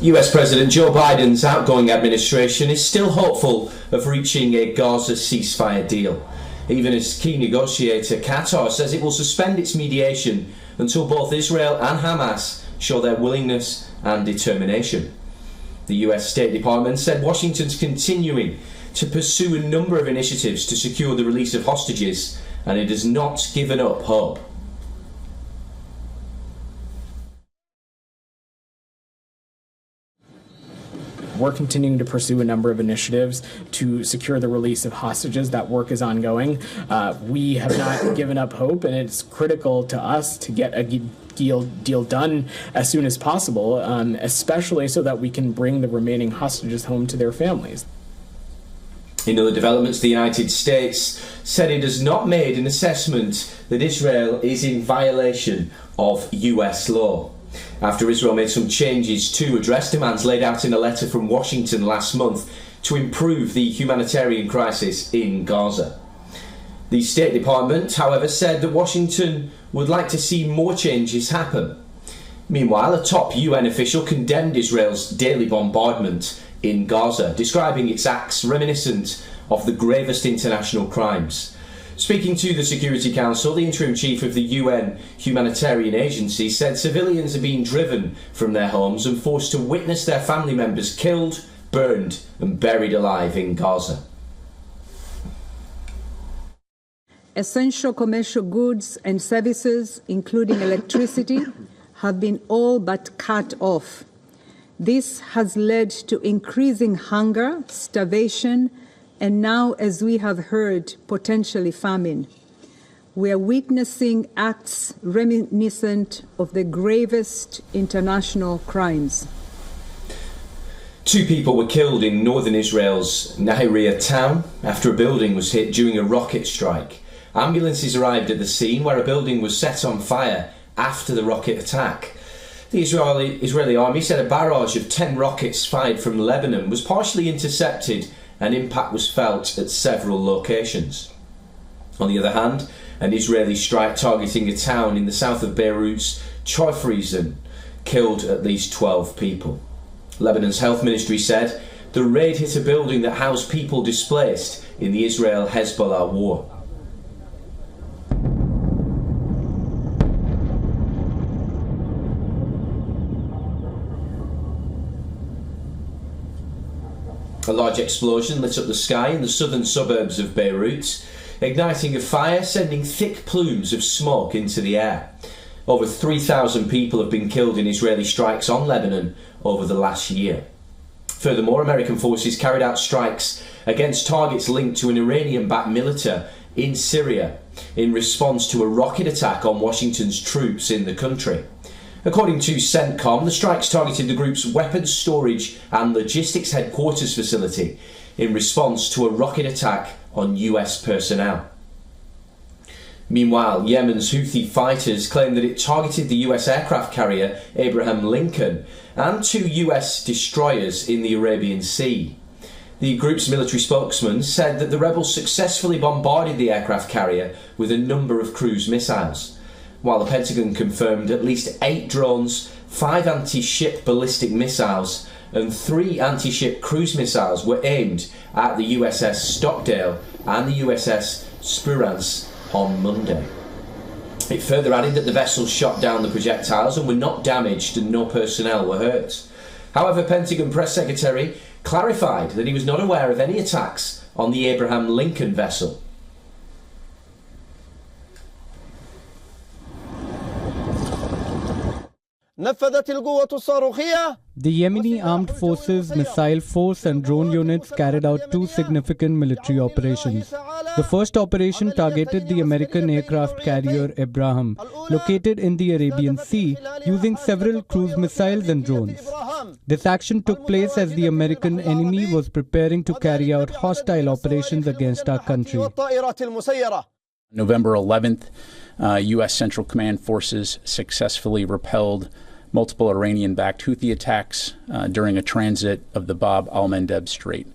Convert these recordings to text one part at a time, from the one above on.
US President Joe Biden's outgoing administration is still hopeful of reaching a Gaza ceasefire deal, even as key negotiator Qatar says it will suspend its mediation until both Israel and Hamas show their willingness and determination. The US State Department said Washington's continuing to pursue a number of initiatives to secure the release of hostages, and it has not given up hope. We're continuing to pursue a number of initiatives to secure the release of hostages. That work is ongoing. We have not given up hope, and it's critical to us to get a deal done as soon as possible, especially so that we can bring the remaining hostages home to their families. In other developments, the United States said it has not made an assessment that Israel is in violation of US law, after Israel made some changes to address demands laid out in a letter from Washington last month to improve the humanitarian crisis in Gaza. The State Department, however, said that Washington would like to see more changes happen. Meanwhile, a top UN official condemned Israel's daily bombardment in Gaza, describing its acts reminiscent of the gravest international crimes. Speaking to the Security Council, the interim chief of the UN humanitarian agency said civilians are being driven from their homes and forced to witness their family members killed, burned and buried alive in Gaza. Essential commercial goods and services, including electricity, have been all but cut off. This has led to increasing hunger, starvation, and now, as we have heard, potentially famine. We are witnessing acts reminiscent of the gravest international crimes. 2 people were killed in northern Israel's Nahariya town after a building was hit during a rocket strike. Ambulances arrived at the scene where a building was set on fire after the rocket attack. The Israeli army said a barrage of 10 rockets fired from Lebanon was partially intercepted and impact was felt at several locations. On the other hand, an Israeli strike targeting a town in the south of Beirut's Choifrizon killed at least 12 people. Lebanon's health ministry said the raid hit a building that housed people displaced in the Israel-Hezbollah war. A large explosion lit up the sky in the southern suburbs of Beirut, igniting a fire, sending thick plumes of smoke into the air. Over 3,000 people have been killed in Israeli strikes on Lebanon over the last year. Furthermore, American forces carried out strikes against targets linked to an Iranian-backed militia in Syria in response to a rocket attack on Washington's troops in the country. According to CENTCOM, the strikes targeted the group's weapons storage and logistics headquarters facility in response to a rocket attack on US personnel. Meanwhile, Yemen's Houthi fighters claim that it targeted the US aircraft carrier Abraham Lincoln and 2 US destroyers in the Arabian Sea. The group's military spokesman said that the rebels successfully bombarded the aircraft carrier with a number of cruise missiles, while the Pentagon confirmed at least 8 drones, 5 anti-ship ballistic missiles and 3 anti-ship cruise missiles were aimed at the USS Stockdale and the USS Spruance on Monday. It further added that the vessels shot down the projectiles and were not damaged and no personnel were hurt. However, Pentagon Press Secretary clarified that he was not aware of any attacks on the Abraham Lincoln vessel. The Yemeni Armed Forces, Missile Force and drone units carried out 2 significant military operations. The first operation targeted the American aircraft carrier Abraham, located in the Arabian Sea, using several cruise missiles and drones. This action took place as the American enemy was preparing to carry out hostile operations against our country. November 11th, U.S. Central Command forces successfully repelled multiple Iranian-backed Houthi attacks during a transit of the Bab al-Mandeb Strait.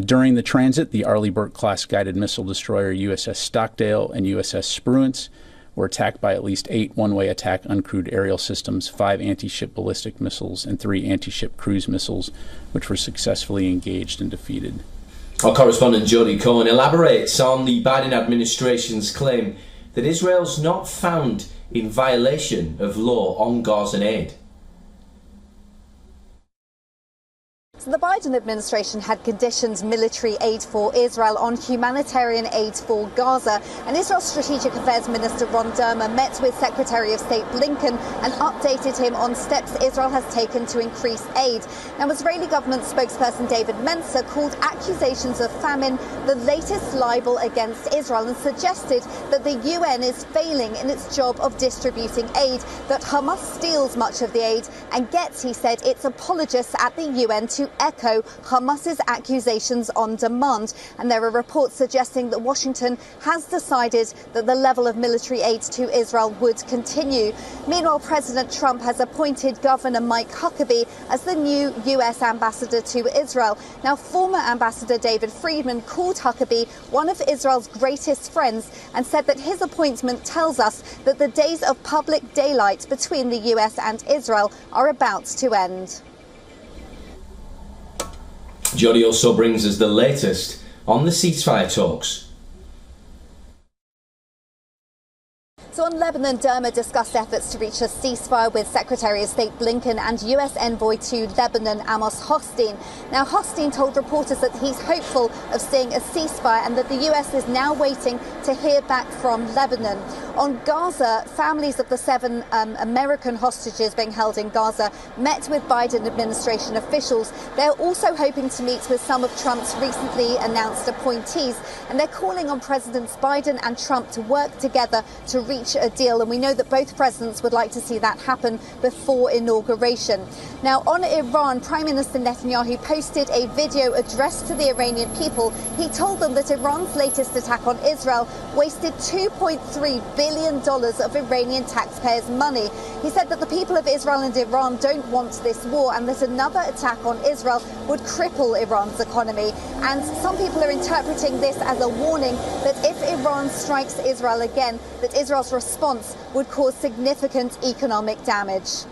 During the transit, the Arleigh Burke-class guided missile destroyer USS Stockdale and USS Spruance were attacked by at least 8 one-way attack uncrewed aerial systems, 5 anti-ship ballistic missiles, and 3 anti-ship cruise missiles, which were successfully engaged and defeated. Our correspondent Jody Cohen elaborates on the Biden administration's claim that Israel's not found in violation of law on Gazan aid. So the Biden administration had conditioned military aid for Israel on humanitarian aid for Gaza. And Israel's Strategic Affairs Minister Ron Dermer met with Secretary of State Blinken and updated him on steps Israel has taken to increase aid. Now, Israeli government spokesperson David Mencer called accusations of famine the latest libel against Israel and suggested that the UN is failing in its job of distributing aid, that Hamas steals much of the aid and gets, he said, its apologists at the UN to echo Hamas's accusations on demand. And there are reports suggesting that Washington has decided that the level of military aid to Israel would continue. Meanwhile, President Trump has appointed Governor Mike Huckabee as the new U.S. ambassador to Israel. Now, former Ambassador David Friedman called Huckabee one of Israel's greatest friends and said that his appointment tells us that the days of public daylight between the U.S. and Israel are about to end. Jody also brings us the latest on the ceasefire talks. So on Lebanon, Dermer discussed efforts to reach a ceasefire with Secretary of State Blinken and U.S. envoy to Lebanon, Amos Hochstein. Now, Hochstein told reporters that he's hopeful of seeing a ceasefire and that the U.S. is now waiting to hear back from Lebanon. On Gaza, families of the 7 American hostages being held in Gaza met with Biden administration officials. They're also hoping to meet with some of Trump's recently announced appointees, and they're calling on Presidents Biden and Trump to work together to reach a deal, and we know that both presidents would like to see that happen before inauguration. Now, on Iran, Prime Minister Netanyahu posted a video addressed to the Iranian people. He told them that Iran's latest attack on Israel wasted $2.3 billion of Iranian taxpayers' money. He said that the people of Israel and Iran don't want this war and that another attack on Israel would cripple Iran's economy. And some people are interpreting this as a warning that if Iran strikes Israel again, that Israel's response would cause significant economic damage.